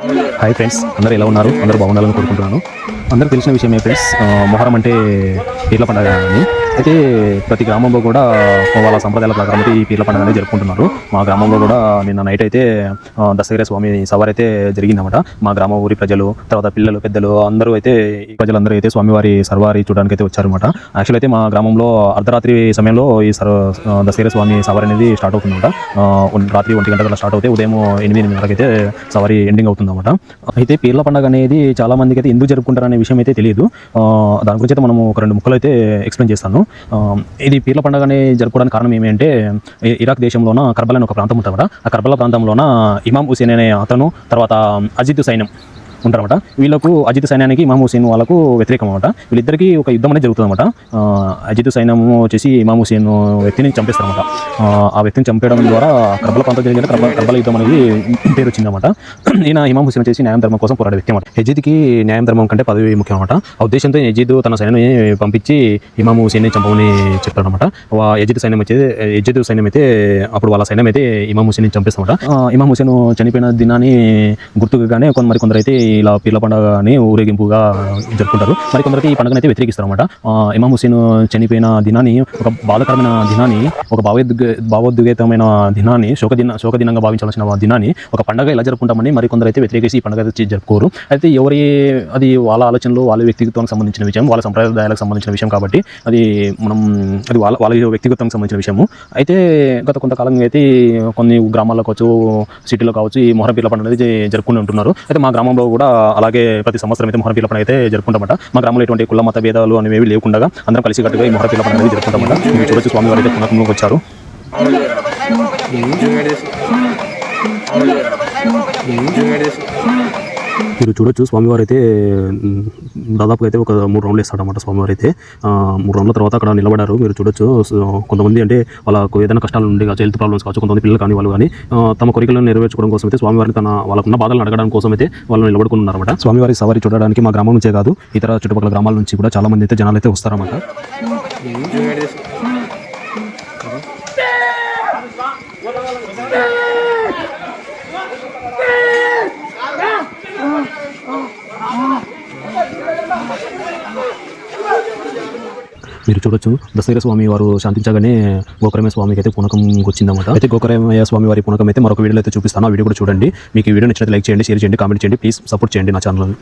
Hi friends, అందరూ ఎలా ఉన్నారు? అందరూ బాగుండాలని కోరుకుంటున్నాను. అందరికీ తెలిసిన విషయమే ఫ్రెండ్స్, మొహరం అంటే పీర్ల పండుగ అని. అయితే ప్రతి గ్రామంలో కూడా వాళ్ళ సంప్రదాయాల ప్రకారం అయితే ఈ పీర్ల పండుగ అనేది జరుపుకుంటున్నారు. మా గ్రామంలో కూడా నిన్న నైట్ అయితే దస్తగిరి స్వామి సవారి అయితే జరిగిందన్నమాట. మా గ్రామ ఊరి ప్రజలు, తర్వాత పిల్లలు, పెద్దలు అందరూ అయితే ఈ ప్రజలందరూ అయితే స్వామివారి సవారి చూడడానికి అయితే వచ్చారన్నమాట. యాక్చువల్ అయితే మా గ్రామంలో అర్ధరాత్రి సమయంలో ఈ దస్తగిరి స్వామి సవారి అనేది స్టార్ట్ అవుతుందన్నమాట. రాత్రి 1 గంటల స్టార్ట్ అవుతే ఉదయం 8 అయితే సవారి ఎండింగ్ అవుతుందన్నమాట. అయితే పీర్ల పండుగ అనేది చాలా మందికి అయితే ఎందుకు జరుపుకుంటారు అనే విషయం అయితే తెలియదు. దాని గురించి అయితే మనము ఒక 2 ముక్కలు అయితే ఎక్స్ప్లెయిన్ చేస్తాను. ఇది పీర్ల పండుగని జరుపుకోవడానికి కారణం ఏమంటే, ఇరాక్ దేశంలోన కర్బలా అనే ఒక ప్రాంతం ఉంటుందన్నమాట. ఆ కర్బలా ప్రాంతంలోన ఇమాం హుసేన్ అనే అతను, తర్వాత అజిత్ సైన్యం ఉంటారన్నమాట. వీళ్ళకు అజిత్ సైన్యానికి ఇమాం హుసేన్ వాళ్ళకు వ్యతిరేకం అనమాట. వీళ్ళిద్దరికీ ఒక యుద్ధం అనేది జరుగుతుందన్నమాట. అజిత్ సైన్యం వచ్చేసి ఇమాం హుసేన్ వ్యక్తిని చంపేస్తారన్నమాట. ఆ వ్యక్తిని చంపేయడం ద్వారా కర్బలా ప్రాంతం జరిగిన కర్బలా యుద్ధం అనేది పేరు వచ్చిందన్నమాట. ఈయన ఇమాం హుసేన్ వచ్చేసి న్యాయం ధర్మం కోసం పోరాడే వ్యక్తి అన్నమాట. యజీద్కి న్యాయం ధర్మం కంటే పదవి ముఖ్యం అన్నమాట. ఆ ఉద్దేశంతో యజీద్ తన సైన్యాన్ని పంపించి ఇమాం హుసేన్ని చంపమని చెప్తాడన్నమాట. యజీద్ సైన్యం అయితే అప్పుడు వాళ్ళ సైన్యం అయితే ఇమాం హుసేన్ని చంపేస్తామట. ఇమాం హుసేన్ చనిపోయిన దినాన్ని గుర్తుగానే కొందరు అయితే ఇలా పీర్ల పండుగని ఊరేగింపుగా జరుపుకుంటారు. మరి కొందరికి ఈ పండుగను అయితే వ్యతిరేకిస్తారు అనమాట. ఇమాం హుసేన్ చనిపోయిన దినాన్ని, ఒక బాధకరమైన దినాన్ని, ఒక భావోద్వేగమైన దినాన్ని, శోక దినంగా భావించాల్సిన దినాన్ని ఒక పండుగ ఇలా జరుపుకుంటామని మరి కొందరు అయితే వ్యతిరేకించి ఈ పండుగ జరుపుకోరు. అయితే అది వాళ్ళ ఆలోచనలు, వాళ్ళ వ్యక్తిగతానికి సంబంధించిన విషయం, వాళ్ళ సంప్రదాయాలకు సంబంధించిన విషయం కాబట్టి అది వాళ్ళ వ్యక్తిగతానికి సంబంధించిన విషయము. అయితే గత కొంతకాలంగా అయితే కొన్ని గ్రామాల్లో కావచ్చు, సిటీలో కావచ్చు, ఈ మొహరం పీర్ల పండుగ అనేది జరుపుకుంటూ ఉంటున్నారు. అయితే మా గ్రామంలో కూడా అలాగే ప్రతి సంవత్సరం అయితే మొహరం పీర్ల పండుగ అయితే జరుపుకుంటామట. మా గ్రామంలో ఎటువంటి కుల మత భేదాలు అనేవి లేకుండా అందరం కలిసికట్టుగా ఈ మొహరం పీర్ల పండుగ అనేది జరుపుకుంటామట. మీరు చూడొచ్చు, స్వామివారు అయితే పునకంలోకి వచ్చారు. మీరు చూడొచ్చు, స్వామివారు అయితే దాదాపుగా అయితే ఒక 3 రౌండ్లు వేస్తాడన్నమాట. స్వామివారు అయితే 3 రౌండ్ల తర్వాత అక్కడ నిలబడారు. మీరు చూడొచ్చు, కొంతమంది అంటే వాళ్ళకు ఏదైనా కష్టాలు ఉండి కావచ్చు, హెల్త్ ప్రాబ్లమ్స్ కావచ్చు, కొంతమంది పిల్లలు కానీ వాళ్ళు కానీ తమ కోరికలను నెరవేర్చుకోవడం కోసం అయితే స్వామివారిని వాళ్ళకున్న బాధలను అడగడం కోసం అయితే వాళ్ళు నిలబడుకుని ఉన్నారన్నమాట. స్వామివారి సవారి చూడడానికి మా గ్రామం నుంచే కాదు, ఇతర చుట్టుపక్కల గ్రామాల నుంచి కూడా చాలా మంది అయితే జనాలు అయితే వస్తారన్నమాట. మీరు చూడొచ్చు, దస్తగిరి స్వామి వారు శాంతించగానే గోకరమయ్య స్వామికి అయితే పూనకం వచ్చిందన్నమాట. అయితే గోకరమయ్య స్వామి వారి పూనకం అయితే మరొక వీడియోలో అయితే చూపిస్తాను. ఆ వీడియో కూడా చూడండి. మీకు ఈ వీడియో నచ్చినట్లయితే లైక్ చేయండి, షేర్ చేయండి, కామెంట్ చేయండి. ప్లీజ్ సపోర్ట్ చేయండి నా ఛానల్.